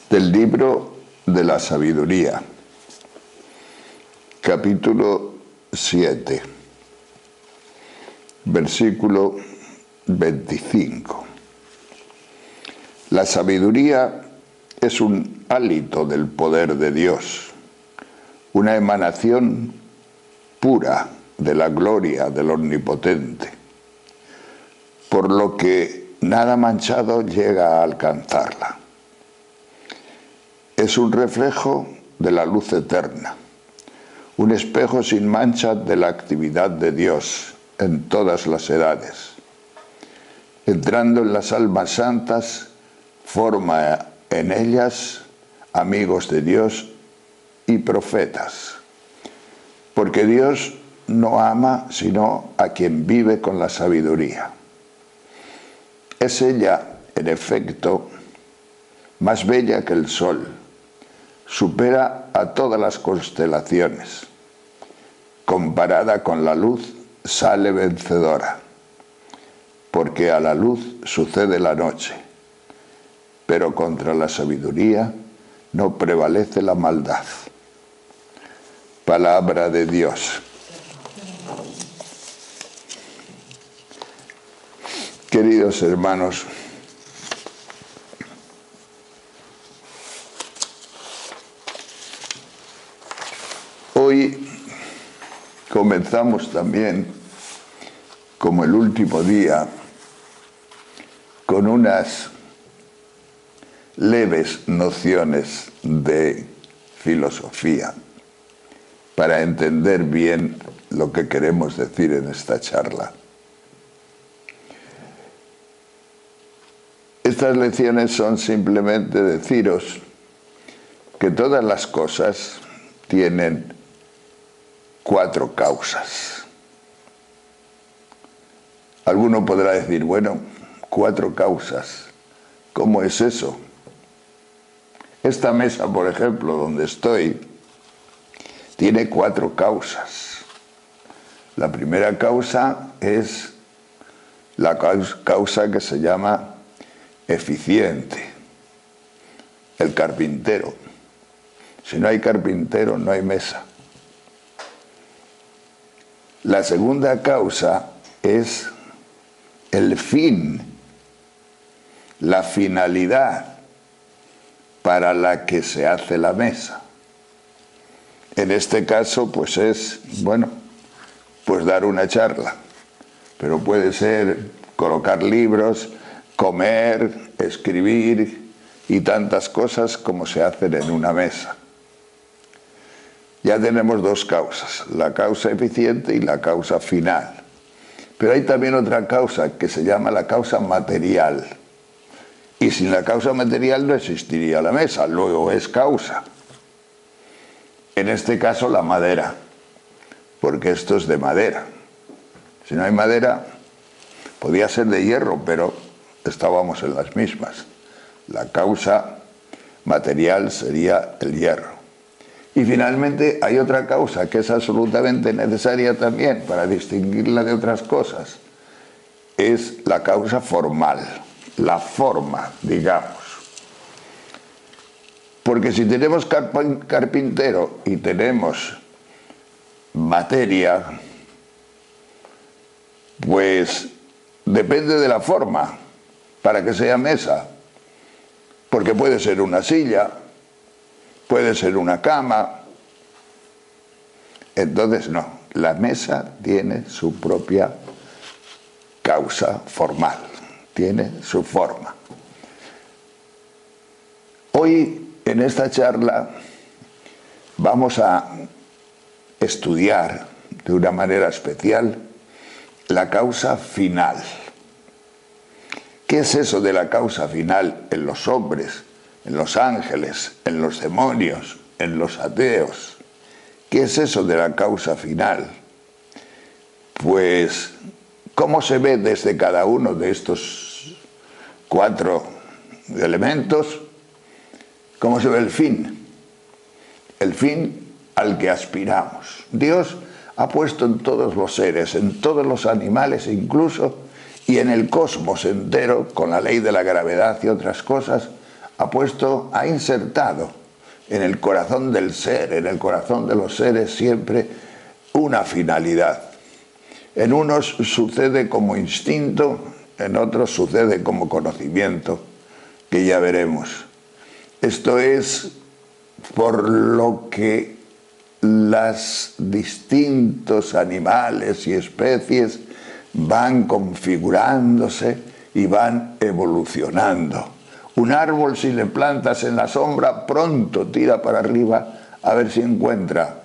Del libro de la sabiduría, capítulo 7, versículo 25. La sabiduría es un hálito del poder de Dios, una emanación pura de la gloria del Omnipotente, por lo que nada manchado llega a alcanzarla. Es un reflejo de la luz eterna, un espejo sin mancha de la actividad de Dios en todas las edades. Entrando en las almas santas, forma en ellas amigos de Dios y profetas, porque Dios no ama sino a quien vive con la sabiduría. Es ella, en efecto, más bella que el sol, supera a todas las constelaciones. Comparada con la luz, sale vencedora, porque a la luz sucede la noche, pero contra la sabiduría no prevalece la maldad. Palabra de Dios. Queridos hermanos, hoy comenzamos también, como el último día, con unas leves nociones de filosofía para entender bien lo que queremos decir en esta charla. Estas lecciones son simplemente deciros que todas las cosas tienen 4 causas. Alguno podrá decir, bueno, 4 causas, ¿cómo es eso? Esta mesa, por ejemplo, donde estoy, tiene 4 causas. La primera causa es la causa que se llama eficiente, el carpintero. Si no hay carpintero, no hay mesa. La segunda causa es el fin, la finalidad para la que se hace la mesa. En este caso, pues es, bueno, pues dar una charla, pero puede ser colocar libros, comer, escribir y tantas cosas como se hacen en una mesa. Ya tenemos 2 causas, la causa eficiente y la causa final. Pero hay también otra causa que se llama la causa material. Y sin la causa material no existiría la mesa, luego es causa. En este caso la madera, porque esto es de madera. Si no hay madera, podía ser de hierro, pero estábamos en las mismas. La causa material sería el hierro. Y finalmente hay otra causa que es absolutamente necesaria también para distinguirla de otras cosas. Es la causa formal, la forma, digamos. Porque si tenemos carpintero y tenemos materia, pues depende de la forma para que sea mesa. Porque puede ser una silla, puede ser una cama. Entonces no, la mesa tiene su propia causa formal, tiene su forma. Hoy en esta charla vamos a estudiar de una manera especial la causa final. ¿Qué es eso de la causa final en los hombres, en los ángeles, en los demonios, en los ateos? ¿Qué es eso de la causa final? Pues, ¿cómo se ve desde cada uno de estos 4 elementos? ¿Cómo se ve el fin? El fin al que aspiramos. Dios ha puesto en todos los seres, en todos los animales incluso, y en el cosmos entero, con la ley de la gravedad y otras cosas, ha insertado en el corazón del ser, en el corazón de los seres siempre una finalidad. En unos sucede como instinto, en otros sucede como conocimiento, que ya veremos. Esto es por lo que los distintos animales y especies van configurándose y van evolucionando. Un árbol, si le plantas en la sombra, pronto tira para arriba a ver si encuentra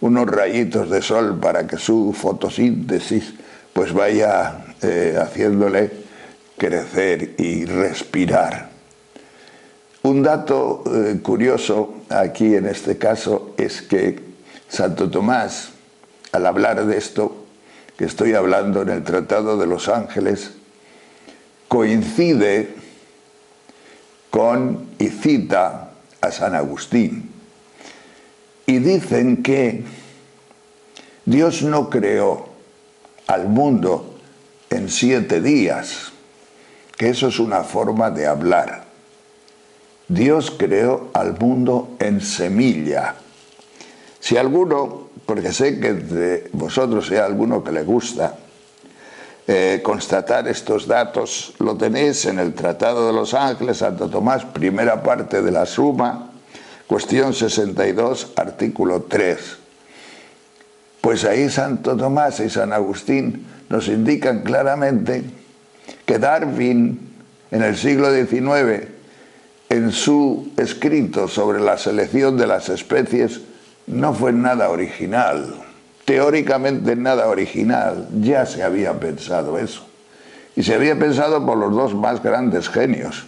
unos rayitos de sol para que su fotosíntesis pues vaya haciéndole crecer y respirar. Un dato curioso aquí en este caso es que Santo Tomás, al hablar de esto que estoy hablando en el Tratado de los Ángeles, coincide con y cita a San Agustín. Y dicen que Dios no creó al mundo en 7 días, que eso es una forma de hablar. Dios creó al mundo en semilla. Si alguno, porque sé que de vosotros hay alguno que le gusta constatar estos datos, lo tenéis en el Tratado de los Ángeles, Santo Tomás, primera parte de la Suma, cuestión 62, artículo 3. Pues ahí Santo Tomás y San Agustín nos indican claramente que Darwin, en el siglo XIX, en su escrito sobre la selección de las especies, no fue nada original. Teóricamente nada original, ya se había pensado eso. Y se había pensado por los dos más grandes genios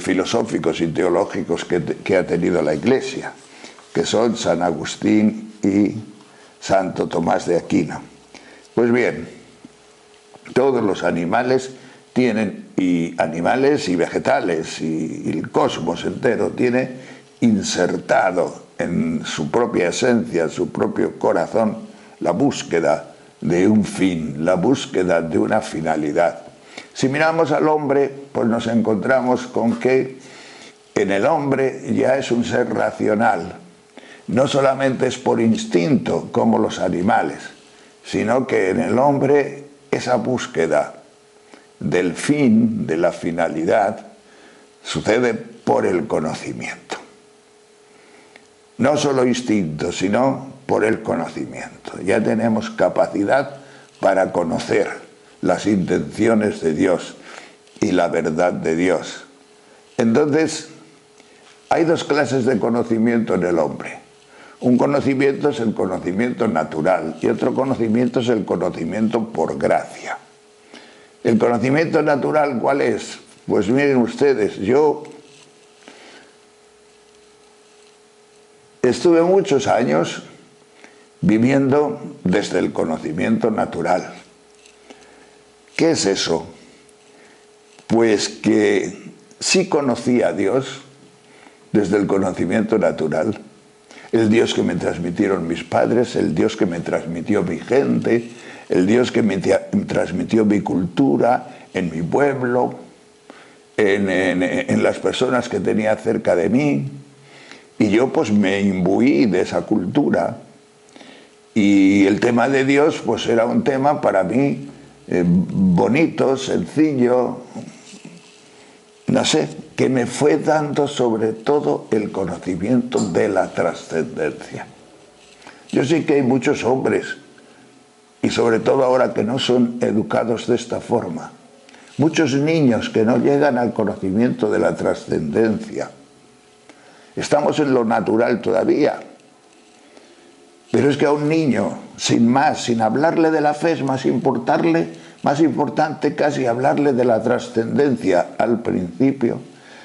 filosóficos y teológicos que ha tenido la Iglesia, que son San Agustín y Santo Tomás de Aquino. Pues bien, todos los animales tienen, y animales y vegetales, y el cosmos entero tiene insertado en su propia esencia, en su propio corazón, la búsqueda de un fin, la búsqueda de una finalidad. Si miramos al hombre, pues nos encontramos con que en el hombre ya es un ser racional. No solamente es por instinto como los animales, sino que en el hombre esa búsqueda del fin, de la finalidad, sucede por el conocimiento. No solo instinto, sino por el conocimiento. Ya tenemos capacidad para conocer las intenciones de Dios y la verdad de Dios. Entonces, hay dos clases de conocimiento en el hombre. Un conocimiento es el conocimiento natural y otro conocimiento es el conocimiento por gracia. ¿El conocimiento natural cuál es? Pues miren ustedes, yo estuve muchos años viviendo desde el conocimiento natural. ¿Qué es eso? Pues que sí conocía a Dios desde el conocimiento natural. El Dios que me transmitieron mis padres, el Dios que me transmitió mi gente, el Dios que me transmitió mi cultura, en mi pueblo, en las personas que tenía cerca de mí. Y yo pues me imbuí de esa cultura. Y el tema de Dios pues era un tema para mí bonito, sencillo, no sé, que me fue dando sobre todo el conocimiento de la trascendencia. Yo sé que hay muchos hombres, y sobre todo ahora que no son educados de esta forma, muchos niños que no llegan al conocimiento de la trascendencia. Estamos en lo natural todavía, pero es que a un niño, sin más, sin hablarle de la fe, es más importante casi hablarle de la trascendencia al principio,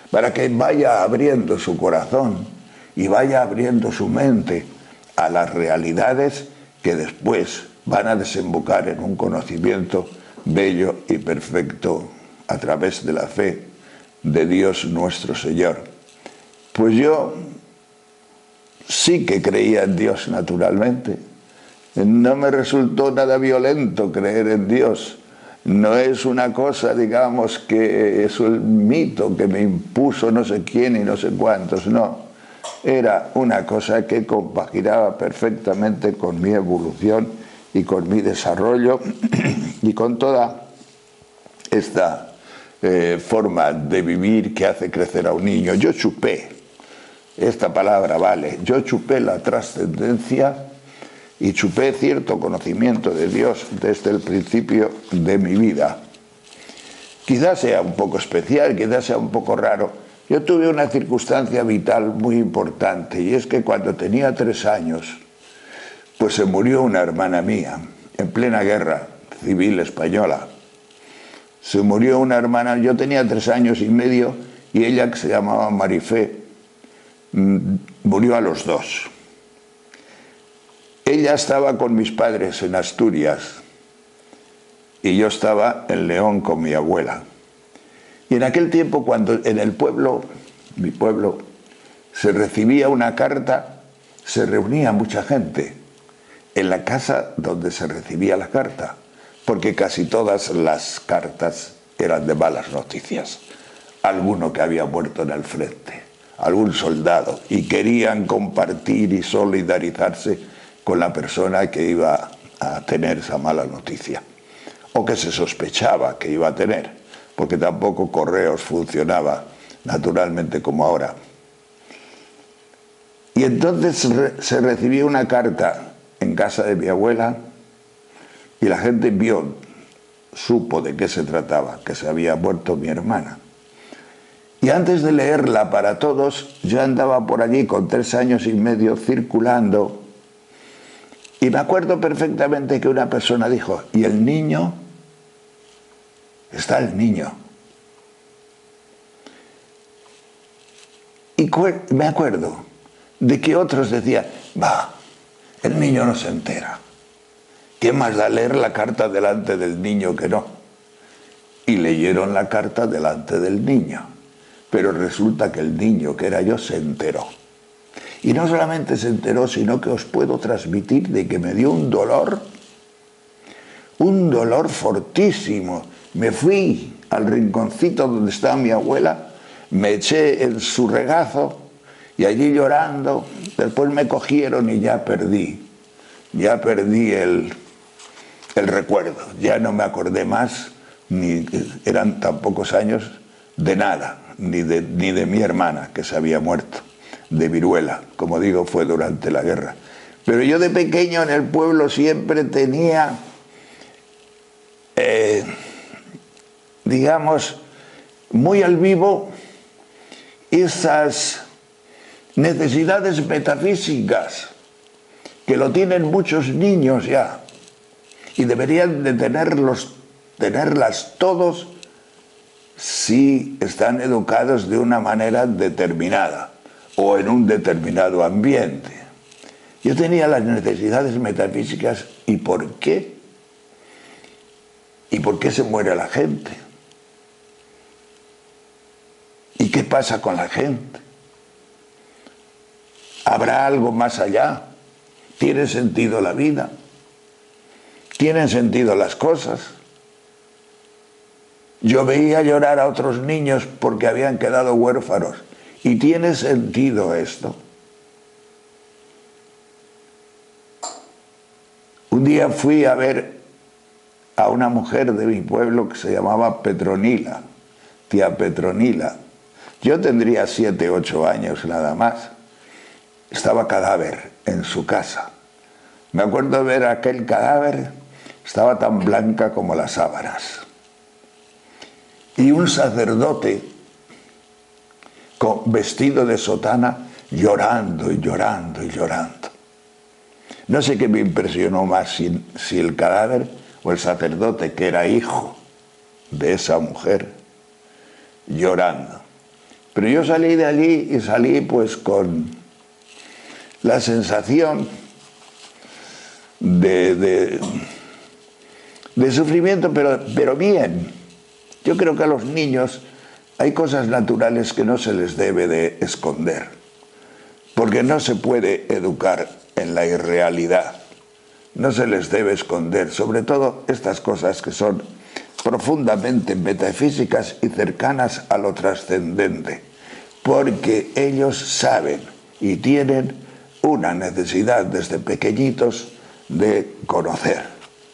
para que vaya abriendo su corazón y vaya abriendo su mente a las realidades que después van a desembocar en un conocimiento bello y perfecto a través de la fe de Dios nuestro Señor. Pues yo sí que creía en Dios naturalmente. No me resultó nada violento creer en Dios. No es una cosa, digamos, que es un mito que me impuso no sé quién y no sé cuántos, no. Era una cosa que compaginaba perfectamente con mi evolución y con mi desarrollo y con toda esta forma de vivir que hace crecer a un niño. Yo chupé, esta palabra vale, yo chupé la trascendencia y chupé cierto conocimiento de Dios desde el principio de mi vida. Quizás sea un poco especial, quizás sea un poco raro. Yo tuve una circunstancia vital muy importante, y es que cuando tenía 3 años, pues se murió una hermana mía, en plena guerra civil española. Se murió una hermana, yo tenía 3 años y medio, y ella, que se llamaba Marifé, murió a los 2. Ella estaba con mis padres en Asturias y yo estaba en León con mi abuela. Y en aquel tiempo, cuando en el pueblo, mi pueblo, se recibía una carta, se reunía mucha gente en la casa donde se recibía la carta, porque casi todas las cartas eran de malas noticias. Alguno que había muerto en el frente, algún soldado, y querían compartir y solidarizarse con la persona que iba a tener esa mala noticia, o que se sospechaba que iba a tener, porque tampoco Correos funcionaba naturalmente como ahora. Y entonces se recibió una carta en casa de mi abuela y la gente supo de qué se trataba, que se había muerto mi hermana. Y antes de leerla para todos, yo andaba por allí con 3 años y medio circulando. Y me acuerdo perfectamente que una persona dijo, ¿y el niño? Está el niño. Y me acuerdo de que otros decían, el niño no se entera. ¿Qué más da leer la carta delante del niño que no? Y leyeron la carta delante del niño. Pero resulta que el niño, que era yo, se enteró. Y no solamente se enteró, sino que os puedo transmitir de que me dio un dolor fortísimo. Me fui al rinconcito donde estaba mi abuela, me eché en su regazo y allí llorando, después me cogieron y ya perdí el recuerdo, ya no me acordé más, ni eran tan pocos años, de nada, ni de mi hermana que se había muerto de viruela, como digo, fue durante la guerra. Pero yo de pequeño en el pueblo siempre tenía, digamos, muy al vivo esas necesidades metafísicas que lo tienen muchos niños ya y deberían de tenerlas todos si están educados de una manera determinada o en un determinado ambiente. Yo tenía las necesidades metafísicas. ¿Y por qué? ¿Y por qué se muere la gente? ¿Y qué pasa con la gente? ¿Habrá algo más allá? ¿Tiene sentido la vida? ¿Tienen sentido las cosas? Yo veía llorar a otros niños porque habían quedado huérfanos. ¿Y tiene sentido esto? Un día fui a ver a una mujer de mi pueblo que se llamaba Petronila, tía Petronila. Yo tendría 7, 8 años nada más. Estaba cadáver en su casa. Me acuerdo de ver aquel cadáver, estaba tan blanca como las sábanas. Y un sacerdote vestido de sotana llorando y llorando y llorando. No sé qué me impresionó más, si el cadáver o el sacerdote, que era hijo de esa mujer, llorando. Pero yo salí de allí y salí pues con la sensación de sufrimiento, pero bien. Yo creo que a los niños hay cosas naturales que no se les debe de esconder, porque no se puede educar en la irrealidad, no se les debe esconder, sobre todo estas cosas que son profundamente metafísicas y cercanas a lo trascendente, porque ellos saben y tienen una necesidad desde pequeñitos de conocer,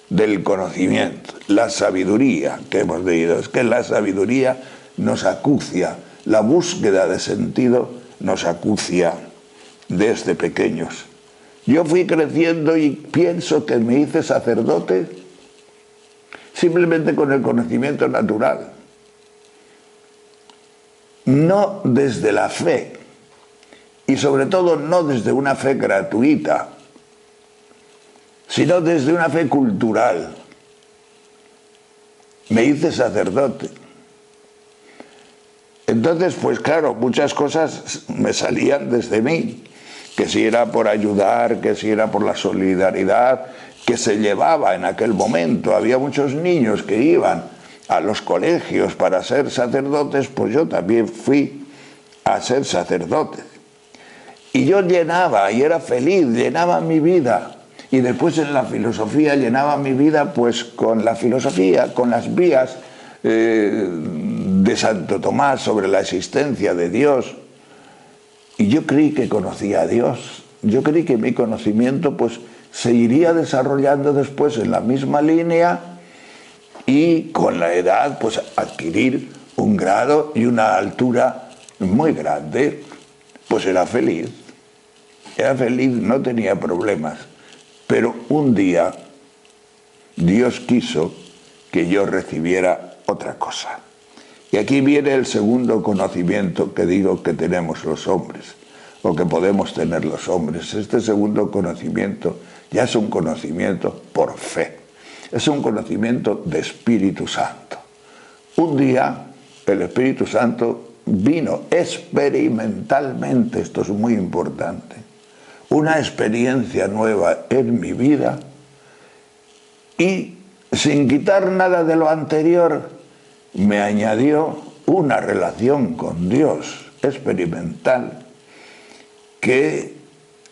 del conocimiento, la sabiduría que hemos leído. Es que la sabiduría nos acucia, la búsqueda de sentido nos acucia desde pequeños. Yo fui creciendo y pienso que me hice sacerdote simplemente con el conocimiento natural, no desde la fe, y sobre todo no desde una fe gratuita, sino desde una fe cultural. Me hice sacerdote. Entonces, pues claro, muchas cosas me salían desde mí, que si era por ayudar, que si era por la solidaridad que se llevaba en aquel momento. Había muchos niños que iban a los colegios para ser sacerdotes, pues yo también fui a ser sacerdote. Y yo llenaba, y era feliz, llenaba mi vida. Y después en la filosofía llenaba mi vida pues con la filosofía, con las vías de Santo Tomás sobre la existencia de Dios. Y yo creí que conocía a Dios. Yo creí que mi conocimiento pues se iría desarrollando después en la misma línea y con la edad pues adquirir un grado y una altura muy grande. Pues era feliz, no tenía problemas. Pero un día Dios quiso que yo recibiera otra cosa. Y aquí viene el segundo conocimiento que digo que tenemos los hombres, o que podemos tener los hombres. Este segundo conocimiento ya es un conocimiento por fe, es un conocimiento de Espíritu Santo. Un día el Espíritu Santo vino experimentalmente, esto es muy importante, una experiencia nueva en mi vida, y sin quitar nada de lo anterior me añadió una relación con Dios experimental, que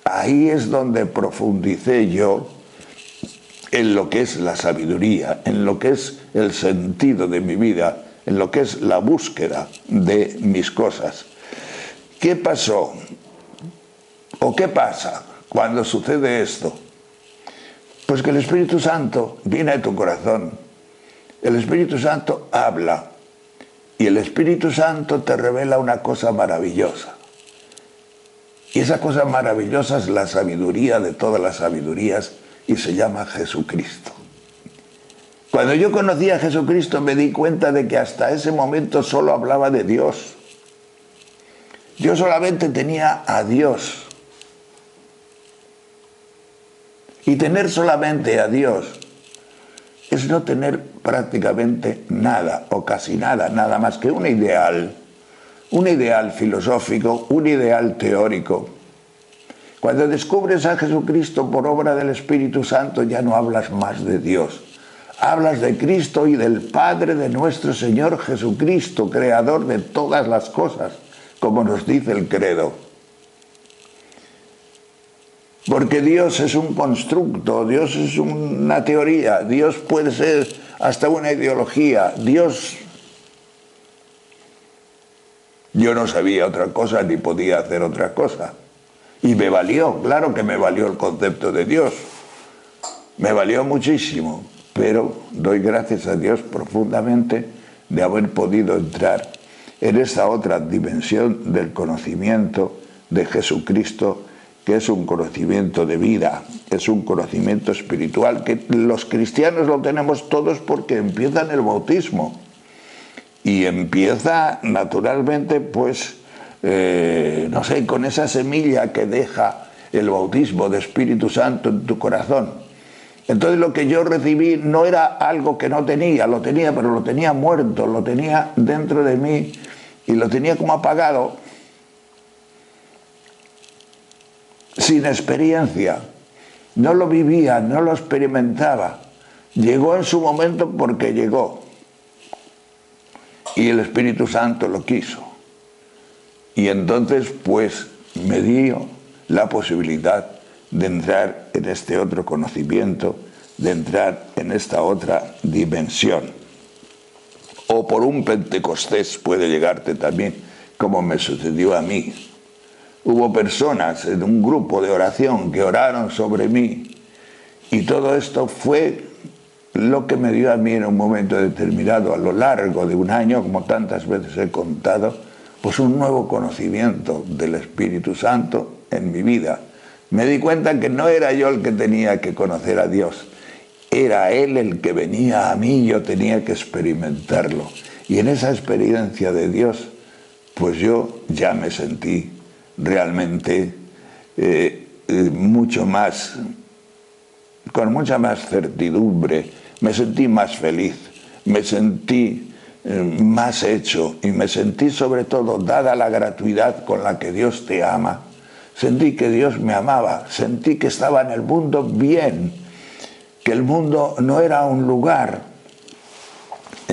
ahí es donde profundicé yo en lo que es la sabiduría, en lo que es el sentido de mi vida, en lo que es la búsqueda de mis cosas. ¿Qué pasó? ¿O qué pasa cuando sucede esto? Pues que el Espíritu Santo viene a tu corazón, el Espíritu Santo habla, y el Espíritu Santo te revela una cosa maravillosa. Y esa cosa maravillosa es la sabiduría de todas las sabidurías, y se llama Jesucristo. Cuando yo conocí a Jesucristo me di cuenta de que hasta ese momento solo hablaba de Dios. Yo solamente tenía a Dios. Y tener solamente a Dios es no tener prácticamente nada, o casi nada, nada más que un ideal filosófico, un ideal teórico. Cuando descubres a Jesucristo por obra del Espíritu Santo, ya no hablas más de Dios. Hablas de Cristo y del Padre de nuestro Señor Jesucristo, creador de todas las cosas, como nos dice el credo. Porque Dios es un constructo, Dios es una teoría, Dios puede ser hasta una ideología. Yo no sabía otra cosa ni podía hacer otra cosa. Y me valió, claro que me valió el concepto de Dios. Me valió muchísimo, pero doy gracias a Dios profundamente de haber podido entrar en esta otra dimensión del conocimiento de Jesucristo, que es un conocimiento de vida, es un conocimiento espiritual, que los cristianos lo tenemos todos porque empieza en el bautismo. Y empieza naturalmente, pues, no sé, con esa semilla que deja el bautismo de Espíritu Santo en tu corazón. Entonces lo que yo recibí no era algo que no tenía, lo tenía, pero lo tenía muerto, lo tenía dentro de mí y lo tenía como apagado, sin experiencia. No lo vivía, no lo experimentaba. Llegó en su momento porque llegó. Y el Espíritu Santo lo quiso. Y entonces, pues, me dio la posibilidad de entrar en este otro conocimiento, de entrar en esta otra dimensión. o por un Pentecostés puede llegarte también, como me sucedió a mí. Hubo personas en un grupo de oración que oraron sobre mí, y todo esto fue lo que me dio a mí en un momento determinado, a lo largo de un año, como tantas veces he contado, pues un nuevo conocimiento del Espíritu Santo en mi vida. Me di cuenta que no era yo el que tenía que conocer a Dios, era Él el que venía a mí, yo tenía que experimentarlo. Y en esa experiencia de Dios, pues yo ya me sentí realmente mucho más, con mucha más certidumbre, me sentí más feliz, me sentí más hecho, y me sentí sobre todo, dada la gratuidad con la que Dios te ama, sentí que Dios me amaba, sentí que estaba en el mundo bien, que el mundo no era un lugar,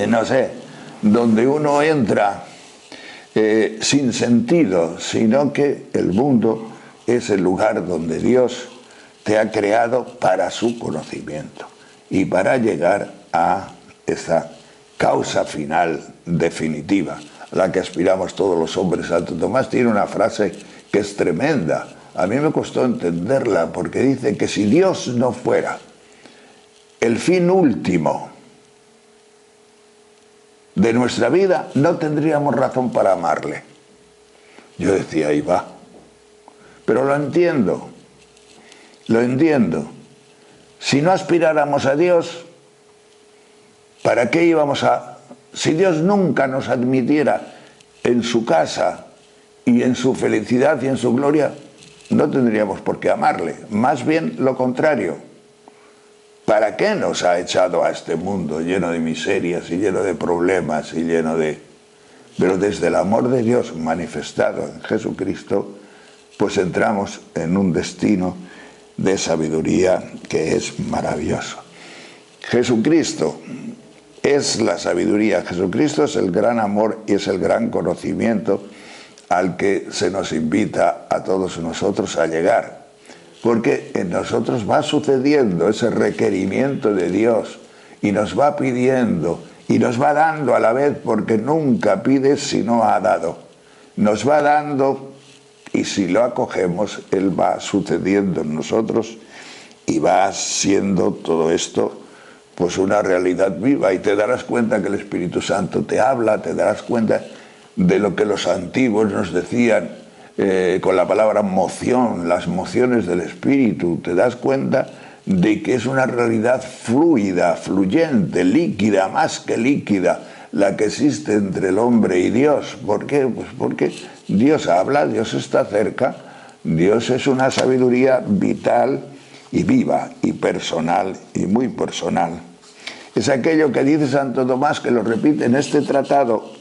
no sé, donde uno entra sin sentido, sino que el mundo es el lugar donde Dios te ha creado para su conocimiento y para llegar a esa causa final definitiva a la que aspiramos todos los hombres. Santo Tomás tiene una frase que es tremenda, a mí me costó entenderla, porque dice que si Dios no fuera el fin último de nuestra vida, no tendríamos razón para amarle. Yo decía, ahí va, pero lo entiendo. Si no aspiráramos a Dios, ¿para qué íbamos a...? Si Dios nunca nos admitiera en su casa y en su felicidad y en su gloria, no tendríamos por qué amarle. Más bien lo contrario. ¿Para qué nos ha echado a este mundo lleno de miserias y lleno de problemas y lleno de...? Pero desde el amor de Dios manifestado en Jesucristo, pues entramos en un destino de sabiduría que es maravilloso. Jesucristo es la sabiduría, Jesucristo es el gran amor y es el gran conocimiento al que se nos invita a todos nosotros a llegar, porque en nosotros va sucediendo ese requerimiento de Dios y nos va pidiendo y nos va dando a la vez, porque nunca pide si no ha dado, nos va dando. Y si lo acogemos, Él va sucediendo en nosotros y va siendo todo esto pues una realidad viva. Y te darás cuenta que el Espíritu Santo te habla, te darás cuenta de lo que los antiguos nos decían con la palabra moción, las mociones del Espíritu. Te das cuenta de que es una realidad fluida, fluyente, líquida, más que líquida, la que existe entre el hombre y Dios. ¿Por qué? Pues porque Dios habla, Dios está cerca, Dios es una sabiduría vital y viva y personal y muy personal. Es aquello que dice Santo Tomás, que lo repite en este tratado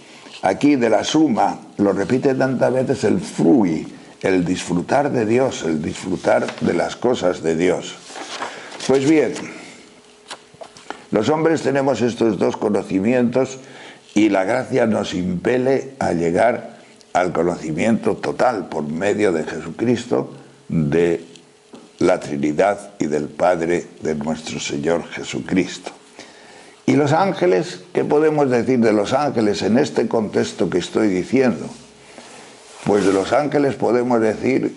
aquí de la Suma, lo repite tantas veces, el frui, el disfrutar de Dios, el disfrutar de las cosas de Dios. Pues bien, los hombres tenemos estos dos conocimientos y la gracia nos impele a llegar al conocimiento total por medio de Jesucristo, de la Trinidad y del Padre de nuestro Señor Jesucristo. ¿Y los ángeles? ¿Qué podemos decir de los ángeles en este contexto que estoy diciendo? Pues de los ángeles podemos decir,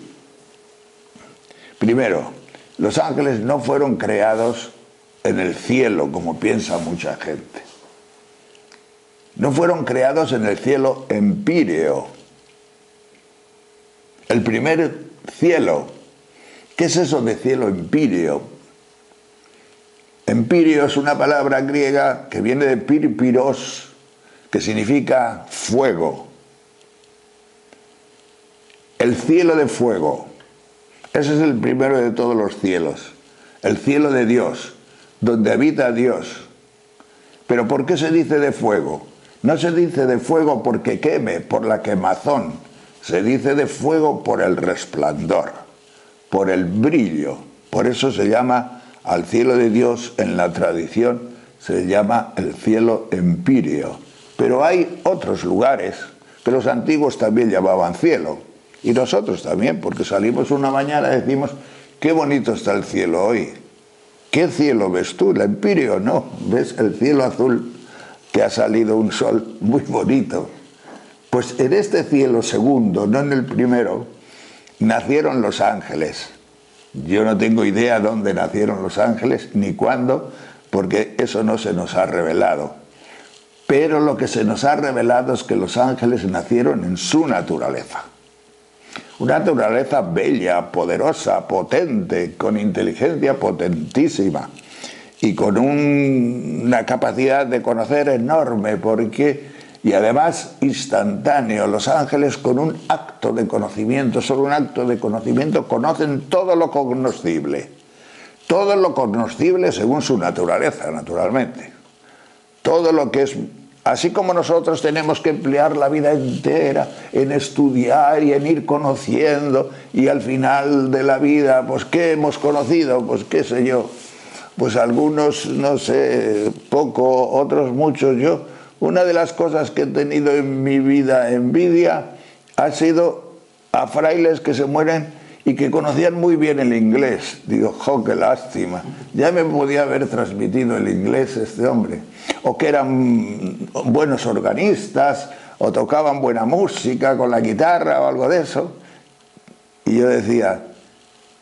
primero, los ángeles no fueron creados en el cielo, como piensa mucha gente. No fueron creados en el cielo empíreo. El primer cielo. ¿Qué es eso de cielo empíreo? Empíreo es una palabra griega que viene de pírpiros, que significa fuego. El cielo de fuego. Ese es el primero de todos los cielos. El cielo de Dios, donde habita Dios. ¿Pero por qué se dice de fuego? No se dice de fuego porque queme, por la quemazón. Se dice de fuego por el resplandor, por el brillo. Por eso se llama al cielo de Dios, en la tradición, se llama el cielo empíreo. Pero hay otros lugares que los antiguos también llamaban cielo. Y nosotros también, porque salimos una mañana y decimos, qué bonito está el cielo hoy. ¿Qué cielo ves tú? ¿El empíreo? No, ves el cielo azul que ha salido un sol muy bonito. Pues en este cielo segundo, no en el primero, nacieron los ángeles. Yo no tengo idea dónde nacieron los ángeles, ni cuándo, porque eso no se nos ha revelado. Pero lo que se nos ha revelado es que los ángeles nacieron en su naturaleza. Una naturaleza bella, poderosa, potente, con inteligencia potentísima y con una capacidad de conocer enorme, y además instantáneo. Los ángeles, con un acto de conocimiento, solo un acto de conocimiento, conocen todo lo cognoscible. Todo lo cognoscible según su naturaleza, naturalmente. Todo lo que es... Así como nosotros tenemos que emplear la vida entera en estudiar y en ir conociendo, y al final de la vida, pues ¿qué hemos conocido? Pues qué sé yo, pues algunos, no sé, poco, otros muchos. Yo, una de las cosas que he tenido en mi vida envidia ha sido a frailes que se mueren y que conocían muy bien el inglés. Digo, ¡jo, qué lástima! Ya me podía haber transmitido el inglés este hombre. O que eran buenos organistas, o tocaban buena música con la guitarra o algo de eso. Y yo decía,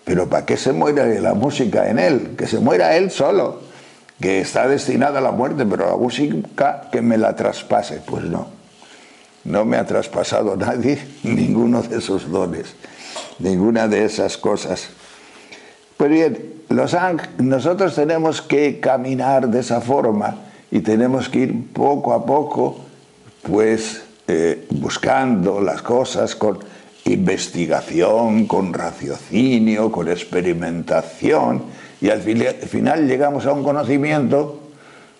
¿pero para qué se muere la música en él? Que se muera él solo, que está destinado a la muerte, pero la música que me la traspase. Pues no, no me ha traspasado nadie ninguno de esos dones, ninguna de esas cosas. Pues bien, nosotros tenemos que caminar de esa forma y tenemos que ir poco a poco, pues buscando las cosas con investigación, con raciocinio, con experimentación, y al final llegamos a un conocimiento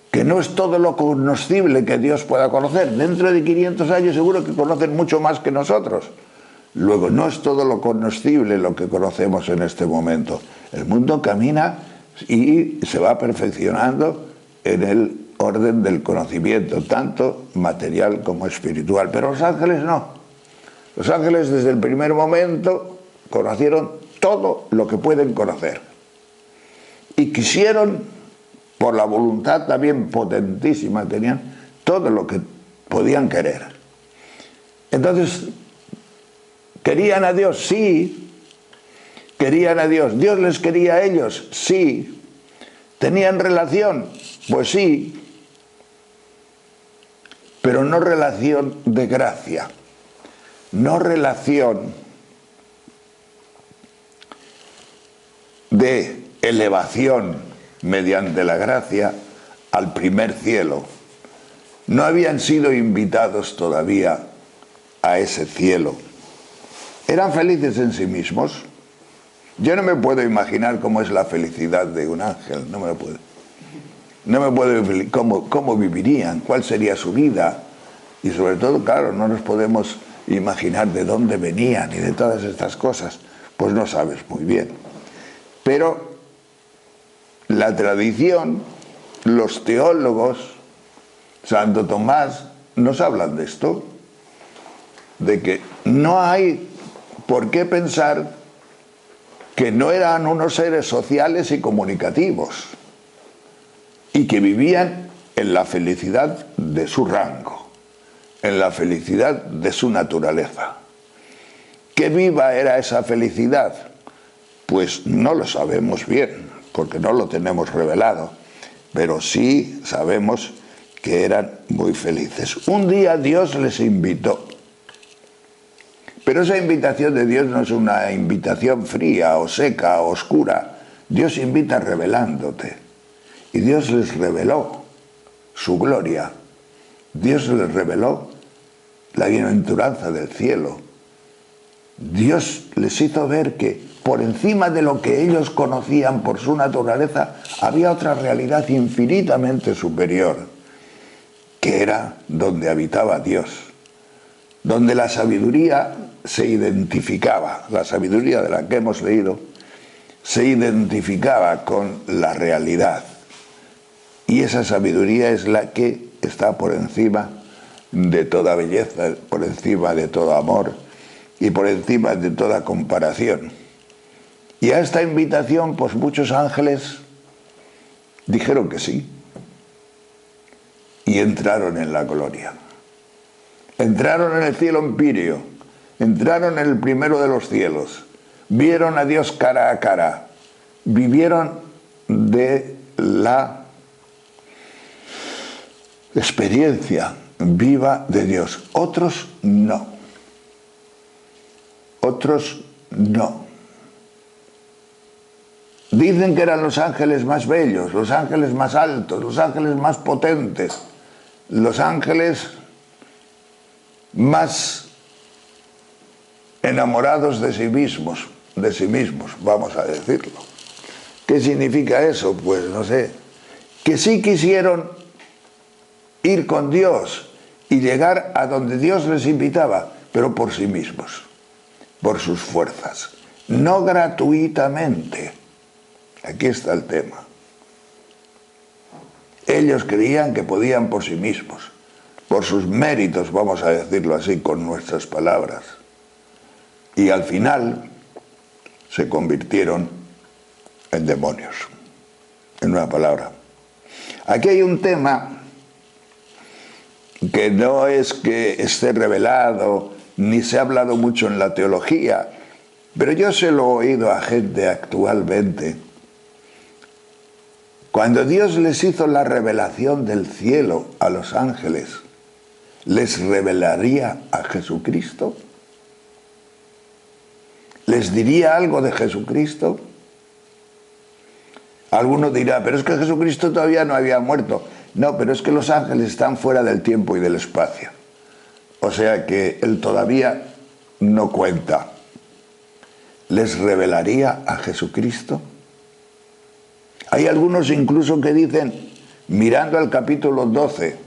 que no es todo lo cognoscible que Dios pueda conocer. Dentro de 500 años seguro que conocen mucho más que nosotros. Luego, no es todo lo cognoscible lo que conocemos en este momento. El mundo camina y se va perfeccionando en el orden del conocimiento, tanto material como espiritual. Pero los ángeles no. Los ángeles desde el primer momento conocieron todo lo que pueden conocer. Y quisieron, por la voluntad también potentísima, tenían todo lo que podían querer. Entonces, ¿querían a Dios? Sí. ¿Querían a Dios? ¿Dios les quería a ellos? Sí. ¿Tenían relación? Pues sí. Pero no relación de gracia. No relación de elevación mediante la gracia al primer cielo. No habían sido invitados todavía a ese cielo. ¿Eran felices en sí mismos? Yo no me puedo imaginar cómo es la felicidad de un ángel, no me lo puedo. No me puedo cómo vivirían, cuál sería su vida. Y sobre todo, claro, no nos podemos imaginar de dónde venían y de todas estas cosas. Pues no sabes muy bien. Pero la tradición, los teólogos, Santo Tomás, nos hablan de esto. De que no hay por qué pensar que no eran unos seres sociales y comunicativos y que vivían en la felicidad de su rango, en la felicidad de su naturaleza. ¿Qué viva era esa felicidad? Pues no lo sabemos bien, porque no lo tenemos revelado, pero sí sabemos que eran muy felices. Un día Dios les invitó. Pero esa invitación de Dios no es una invitación fría o seca o oscura. Dios invita revelándote. Y Dios les reveló su gloria. Dios les reveló la bienaventuranza del cielo. Dios les hizo ver que por encima de lo que ellos conocían por su naturaleza, había otra realidad infinitamente superior, que era donde habitaba Dios, donde la sabiduría se identificaba, la sabiduría de la que hemos leído, se identificaba con la realidad. Y esa sabiduría es la que está por encima de toda belleza, por encima de todo amor y por encima de toda comparación. Y a esta invitación, pues muchos ángeles dijeron que sí. y entraron en la gloria. Entraron en el cielo empíreo, entraron en el primero de los cielos, vieron a Dios cara a cara, vivieron de la experiencia viva de Dios. Otros no. Otros no. Dicen que eran los ángeles más bellos, los ángeles más altos, los ángeles más potentes, los ángeles más enamorados de sí mismos, vamos a decirlo. ¿Qué significa eso? Pues no sé. Que sí quisieron ir con Dios y llegar a donde Dios les invitaba, pero por sí mismos, por sus fuerzas, no gratuitamente. Aquí está el tema. Ellos creían que podían por sí mismos, por sus méritos, vamos a decirlo así con nuestras palabras. Y al final se convirtieron en demonios, en una palabra. Aquí hay un tema que no es que esté revelado, ni se ha hablado mucho en la teología, pero yo se lo he oído a gente actualmente. Cuando Dios les hizo la revelación del cielo a los ángeles, ¿les revelaría a Jesucristo? ¿Les diría algo de Jesucristo? Alguno dirá, pero es que Jesucristo todavía no había muerto. No, pero es que los ángeles están fuera del tiempo y del espacio. O sea que él todavía no cuenta. ¿Les revelaría a Jesucristo? Hay algunos incluso que dicen, mirando al capítulo 12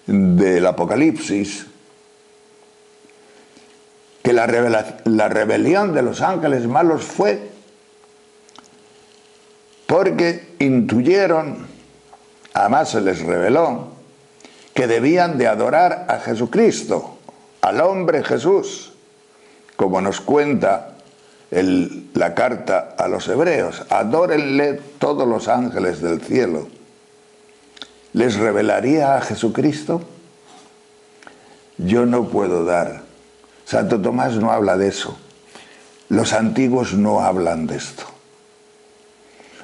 del Apocalipsis, que la rebelión de los ángeles malos fue porque intuyeron, además se les reveló, que debían de adorar a Jesucristo, al hombre Jesús, como nos cuenta la carta a los hebreos. Adórenle todos los ángeles del cielo. ¿Les revelaría a Jesucristo? Yo no puedo dar. Santo Tomás no habla de eso. Los antiguos no hablan de esto.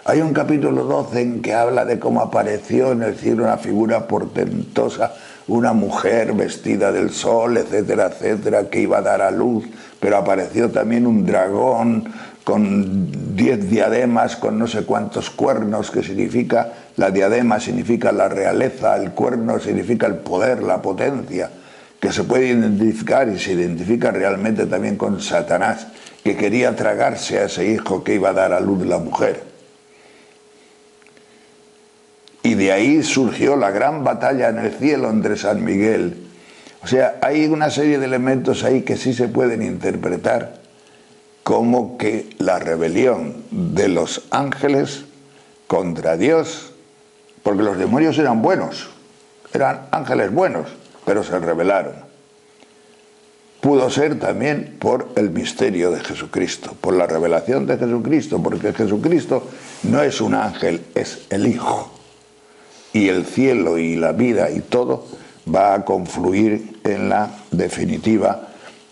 Hay un capítulo 12 en que habla de cómo apareció en el cielo una figura portentosa, una mujer vestida del sol, etcétera, etcétera, que iba a dar a luz, pero apareció también un dragón con 10 diademas, con no sé cuántos cuernos, que significa, la diadema significa la realeza, el cuerno significa el poder, la potencia, que se puede identificar y se identifica realmente también con Satanás, que quería tragarse a ese hijo que iba a dar a luz la mujer. Y de ahí surgió la gran batalla en el cielo entre San Miguel. O sea, hay una serie de elementos ahí que sí se pueden interpretar como que la rebelión de los ángeles contra Dios, porque los demonios eran buenos, eran ángeles buenos, pero se rebelaron. Pudo ser también por el misterio de Jesucristo, por la revelación de Jesucristo, porque Jesucristo no es un ángel, es el Hijo. Y el cielo y la vida y todo va a confluir en la definitiva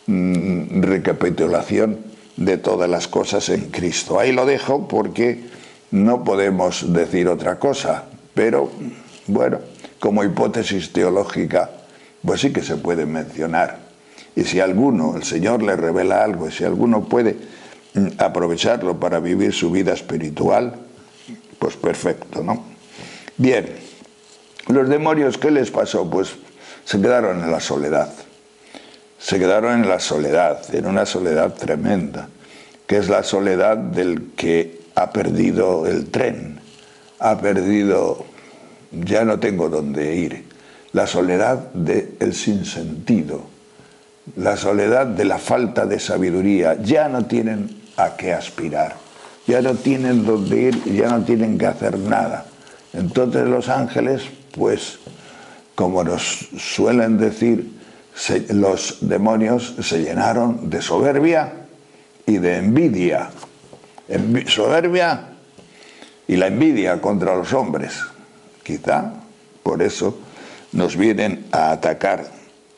recapitulación de todas las cosas en Cristo. Ahí lo dejo porque no podemos decir otra cosa, pero bueno, como hipótesis teológica, pues sí que se puede mencionar. Y si alguno, el Señor le revela algo, y si alguno puede aprovecharlo para vivir su vida espiritual, pues perfecto, ¿no? Bien. Los demonios, ¿qué les pasó? Pues se quedaron en la soledad. Se quedaron en la soledad, en una soledad tremenda, que es la soledad del que ha perdido el tren, ha perdido, ya no tengo dónde ir. La soledad del sinsentido, la soledad de la falta de sabiduría, ya no tienen a qué aspirar, ya no tienen dónde ir, ya no tienen que hacer nada. Entonces los ángeles, pues, como nos suelen decir, los demonios se llenaron de soberbia y de envidia. Soberbia y la envidia contra los hombres. Quizá Por eso nos vienen a atacar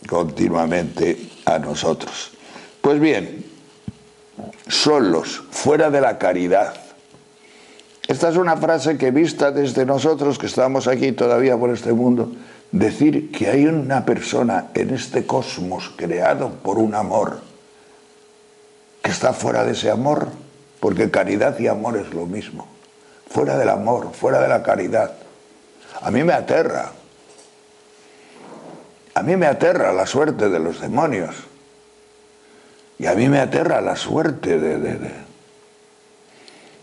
continuamente a nosotros. Pues bien, solos, fuera de la caridad. Esta es una frase que, vista desde nosotros que estamos aquí todavía por este mundo, decir que hay una persona en este cosmos creado por un amor que está fuera de ese amor, porque caridad y amor es lo mismo, fuera del amor, fuera de la caridad. A mí me aterra la suerte de los demonios, y a mí me aterra la suerte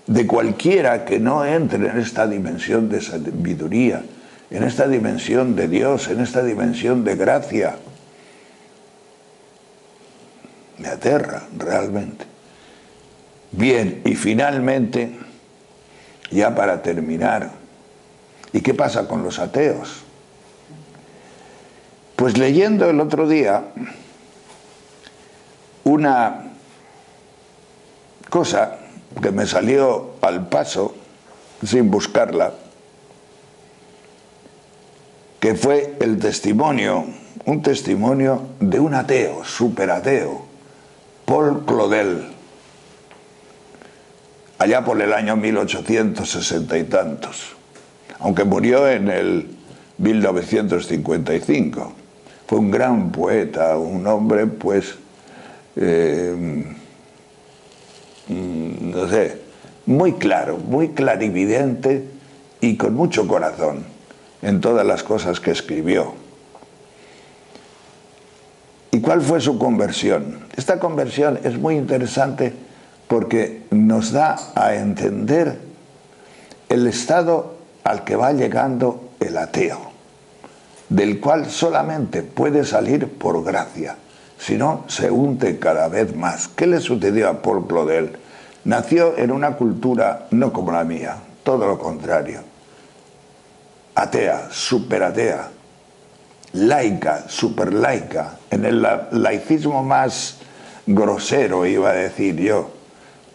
de cualquiera que no entre en esta dimensión de sabiduría, en esta dimensión de Dios, en esta dimensión de gracia. Me aterra realmente. Bien, y finalmente, ya para terminar, ¿y qué pasa con los ateos? Pues leyendo el otro día una cosa que me salió al paso, sin buscarla, que fue el testimonio, un testimonio de un ateo, superateo, Paul Claudel, allá por el año 1860 y tantos, aunque murió en el 1955. Fue un gran poeta, un hombre, pues, no sé, muy claro, muy clarividente y con mucho corazón en todas las cosas que escribió. ¿Y cuál fue su conversión? Esta conversión es muy interesante porque nos da a entender el estado al que va llegando el ateo, del cual solamente puede salir por gracia, si no se hunde cada vez más. ¿Qué le sucedió a Paul Claudel? Nació en una cultura no como la mía, todo lo contrario. Atea, superatea, laica, superlaica, en el laicismo más grosero, iba a decir yo,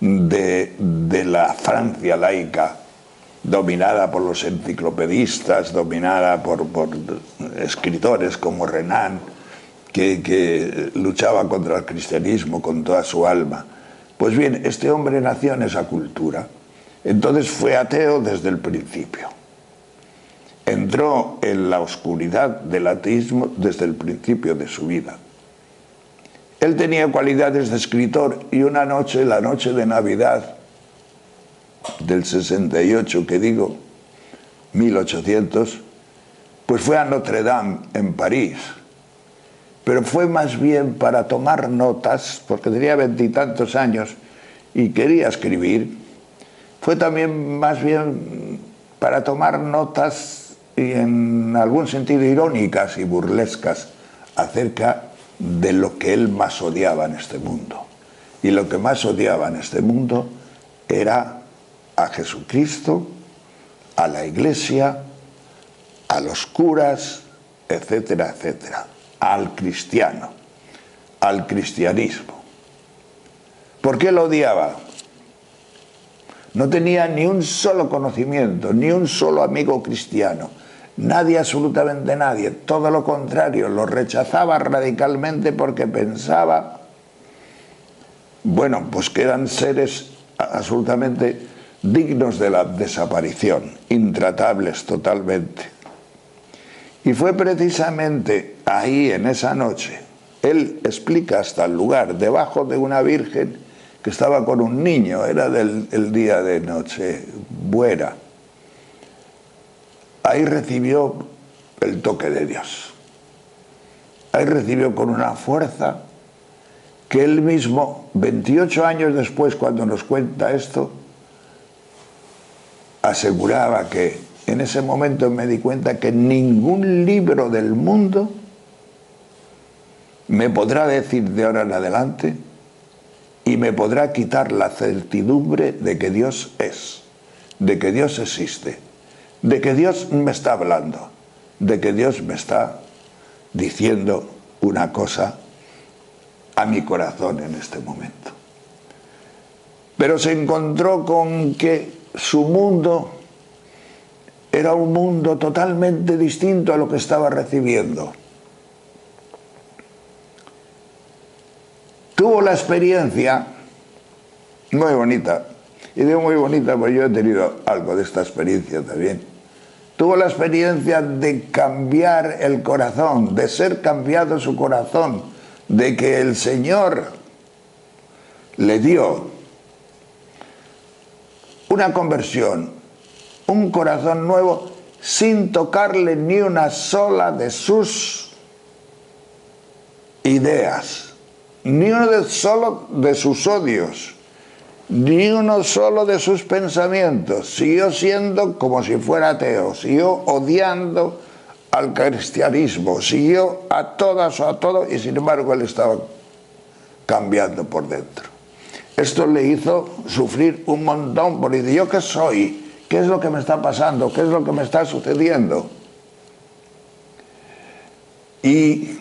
de la Francia laica, dominada por los enciclopedistas, dominada por escritores como Renan, que luchaba contra el cristianismo con toda su alma. Pues bien, este hombre nació en esa cultura, entonces fue ateo desde el principio. Entró en la oscuridad del ateísmo desde el principio de su vida. Él tenía cualidades de escritor y una noche, la noche de Navidad del 68, que digo, 1800, pues fue a Notre Dame en París, pero fue más bien para tomar notas, porque tenía 20 y tantos años y quería escribir. Fue también más bien para tomar notas y en algún sentido irónicas y burlescas acerca de lo que él más odiaba en este mundo. Y lo que más odiaba en este mundo era a Jesucristo, a la Iglesia, a los curas, etcétera, etcétera, al cristiano, al cristianismo. ¿Por qué lo odiaba? No tenía ni un solo conocimiento, ni un solo amigo cristiano, nadie, absolutamente nadie, todo lo contrario, lo rechazaba radicalmente porque pensaba, bueno, pues que eran seres absolutamente dignos de la desaparición, intratables totalmente. Y fue precisamente ahí, en esa noche, él explica hasta el lugar, debajo de una virgen que estaba con un niño, era el día de Nochebuena. Ahí recibió el toque de Dios. Ahí recibió con una fuerza que él mismo, 28 años después, cuando nos cuenta esto, aseguraba que en ese momento me di cuenta que ningún libro del mundo me podrá decir de ahora en adelante y me podrá quitar la certidumbre de que Dios es, de que Dios existe, de que Dios me está hablando, de que Dios me está diciendo una cosa a mi corazón en este momento. Pero se encontró con que su mundo Era un mundo totalmente distinto a lo que estaba recibiendo. Tuvo la experiencia muy bonita, y digo muy bonita porque yo he tenido algo de esta experiencia también. Tuvo la experiencia de cambiar el corazón, de ser cambiado su corazón, de que el Señor le dio una conversión, un corazón nuevo, sin tocarle ni una sola de sus ideas, ni uno solo de sus odios, ni uno solo de sus pensamientos. Siguió siendo como si fuera ateo, siguió odiando al cristianismo, siguió a todas o a todo, y sin embargo él estaba cambiando por dentro. Esto le hizo sufrir un montón, porque dice, ¿yo qué soy? ¿Qué es lo que me está pasando? ¿Qué es lo que me está sucediendo? Y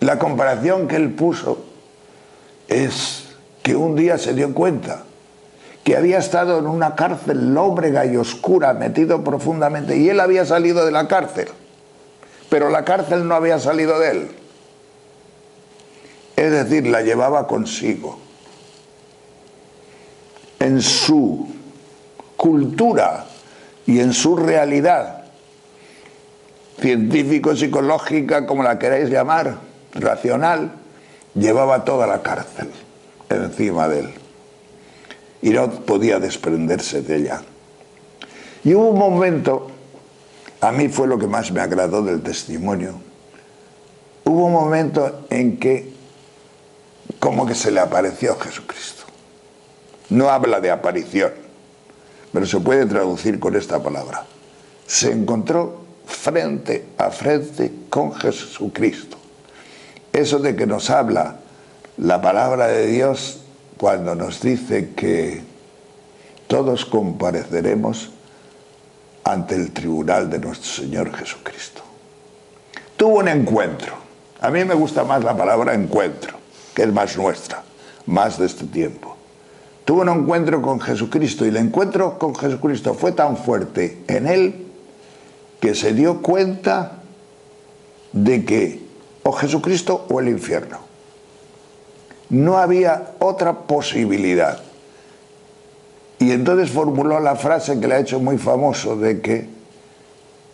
la comparación que él puso es que un día se dio cuenta que había estado en una cárcel lóbrega y oscura, metido profundamente, y él había salido de la cárcel, pero la cárcel no había salido de él. Es decir, la llevaba consigo. En su cultura y en su realidad científico-psicológica, como la queráis llamar, racional, llevaba toda la cárcel encima de él y no podía desprenderse de ella. Y hubo un momento, a mí fue lo que más me agradó del testimonio, hubo un momento en que como que se le apareció Jesucristo. No habla de aparición, pero se puede traducir con esta palabra. Se encontró frente a frente con Jesucristo. Eso de que nos habla la palabra de Dios cuando nos dice que todos compareceremos ante el tribunal de nuestro Señor Jesucristo. Tuvo un encuentro. A mí me gusta más la palabra encuentro, que es más nuestra, más de este tiempo. Tuvo un encuentro con Jesucristo, y el encuentro con Jesucristo fue tan fuerte en él que se dio cuenta de que o Jesucristo o el infierno. No había otra posibilidad. Y entonces formuló la frase que le ha hecho muy famoso de que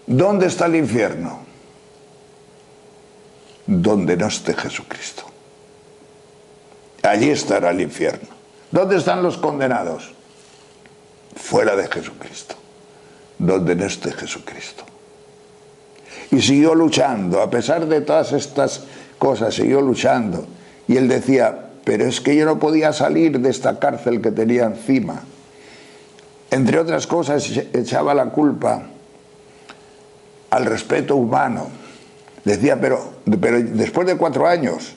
¿dónde está el infierno? Donde no esté Jesucristo. Allí estará el infierno. ¿Dónde están los condenados? Fuera de Jesucristo, donde no esté Jesucristo. Y siguió luchando, a pesar de todas estas cosas, siguió luchando. Y él decía, pero es que yo no podía salir de esta cárcel que tenía encima. Entre otras cosas, echaba la culpa al respeto humano. Decía, pero después de 4 años,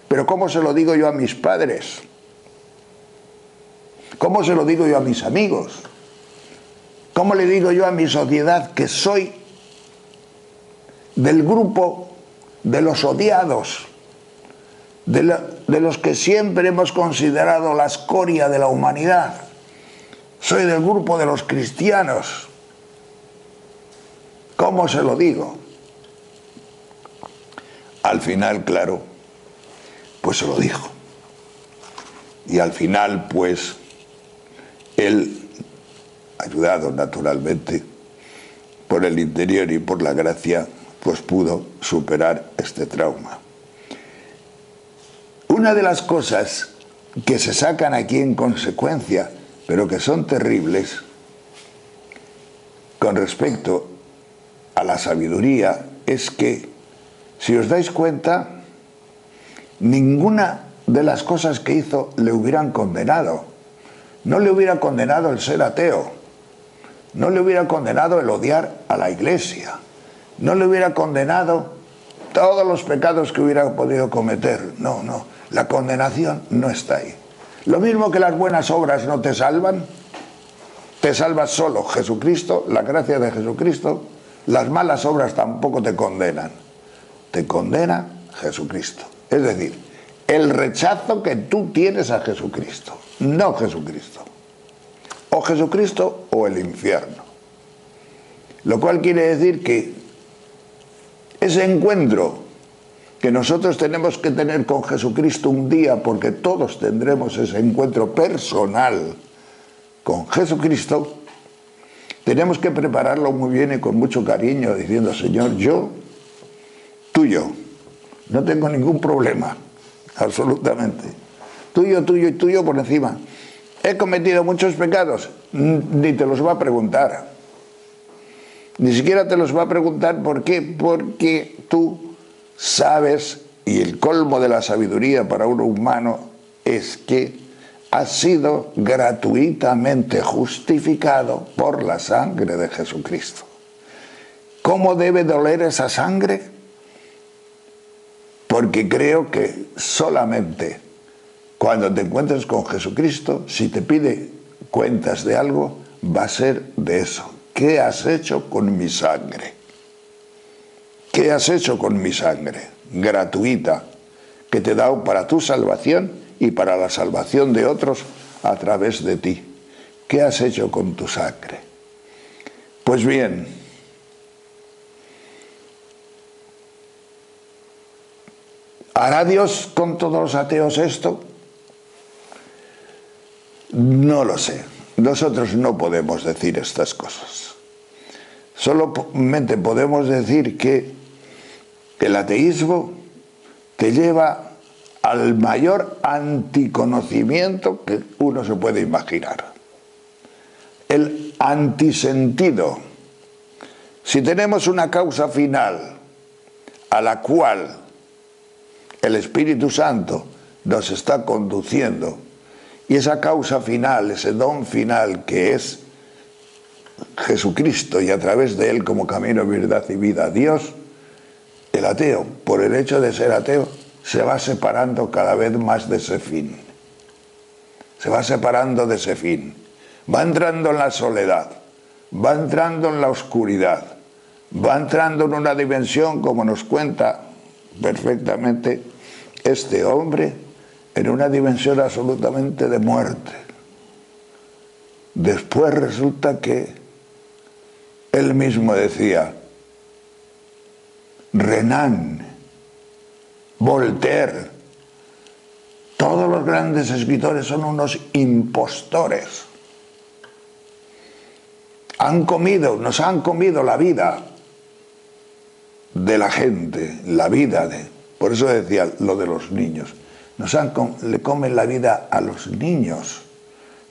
¿pero cómo se lo digo yo a mis padres? ¿Cómo se lo digo yo a mis amigos? ¿Cómo le digo yo a mi sociedad que soy del grupo de los odiados, de los que siempre hemos considerado la escoria de la humanidad? Soy del grupo de los cristianos. ¿Cómo se lo digo? Al final, claro, pues se lo dijo. Y al final, pues, él, ayudado naturalmente por el interior y por la gracia, pues pudo superar este trauma. Una de las cosas que se sacan aquí en consecuencia, pero que son terribles, con respecto a la sabiduría, es que, si os dais cuenta, ninguna de las cosas que hizo le hubieran condenado. No le hubiera condenado el ser ateo, no le hubiera condenado el odiar a la iglesia, no le hubiera condenado todos los pecados que hubiera podido cometer. No, la condenación no está ahí. Lo mismo que las buenas obras no te salvan, te salva solo Jesucristo, la gracia de Jesucristo. Las malas obras tampoco te condenan, te condena Jesucristo. Es decir, el rechazo que tú tienes a Jesucristo, no Jesucristo. O Jesucristo o el infierno. Lo cual quiere decir que ese encuentro que nosotros tenemos que tener con Jesucristo un día, porque todos tendremos ese encuentro personal con Jesucristo, tenemos que prepararlo muy bien y con mucho cariño, diciendo: Señor, yo, tuyo, no tengo ningún problema, absolutamente. Tuyo, tuyo y tuyo por encima. ¿He cometido muchos pecados? Ni te los va a preguntar. Ni siquiera te los va a preguntar. ¿Por qué? Porque tú sabes, y el colmo de la sabiduría para uno humano es que has sido gratuitamente justificado por la sangre de Jesucristo. ¿Cómo debe doler esa sangre? Porque creo que solamente cuando te encuentres con Jesucristo, si te pide cuentas de algo, va a ser de eso. ¿Qué has hecho con mi sangre? ¿Qué has hecho con mi sangre? Gratuita, que te he dado para tu salvación y para la salvación de otros a través de ti. ¿Qué has hecho con tu sangre? Pues bien, ¿hará Dios con todos los ateos esto? No lo sé. Nosotros no podemos decir estas cosas. Solamente podemos decir que el ateísmo te lleva al mayor anticonocimiento que uno se puede imaginar. El antisentido. Si tenemos una causa final a la cual el Espíritu Santo nos está conduciendo, y esa causa final, ese don final que es Jesucristo y a través de Él como camino, verdad y vida, Dios, el ateo, por el hecho de ser ateo, se va separando cada vez más de ese fin. Se va separando de ese fin. Va entrando en la soledad, va entrando en la oscuridad, va entrando en una dimensión, como nos cuenta perfectamente este hombre, en una dimensión absolutamente de muerte. Después resulta que él mismo decía, Renan, Voltaire, todos los grandes escritores son unos impostores. Nos han comido la vida de la gente, la vida de... Por eso decía lo de los niños. Le comen la vida a los niños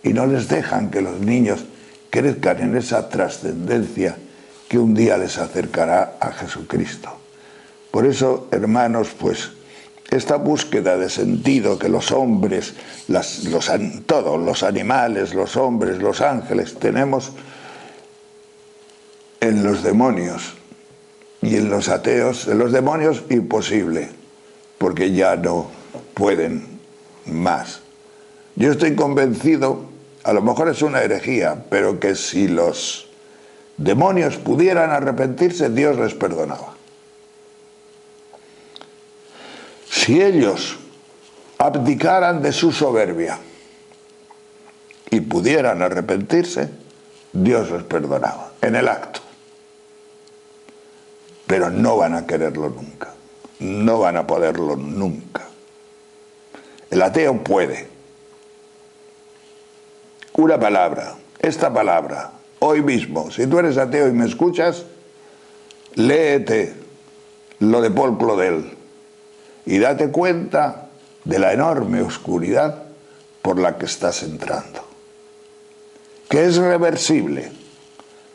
y no les dejan que los niños crezcan en esa trascendencia que un día les acercará a Jesucristo. Por eso, hermanos, pues esta búsqueda de sentido que los hombres, todos los animales, los hombres, los ángeles, tenemos en los demonios y en los ateos, en los demonios imposible, porque ya no pueden más. Yo estoy convencido, a lo mejor es una herejía, pero que si los demonios pudieran arrepentirse, Dios les perdonaba. Si ellos abdicaran de su soberbia y pudieran arrepentirse, Dios les perdonaba, en el acto. Pero no van a quererlo nunca, no van a poderlo nunca. El ateo puede. Una palabra, esta palabra, hoy mismo, si tú eres ateo y me escuchas, léete lo de Paul Claudel y date cuenta de la enorme oscuridad por la que estás entrando, que es reversible.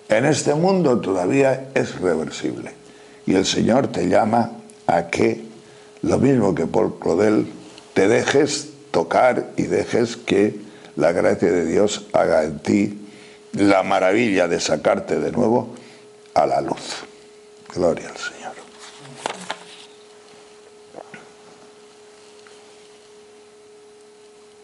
En este mundo todavía es reversible. Y el Señor te llama a que, lo mismo que Paul Claudel, te dejes tocar y dejes que la gracia de Dios haga en ti la maravilla de sacarte de nuevo a la luz. Gloria al Señor.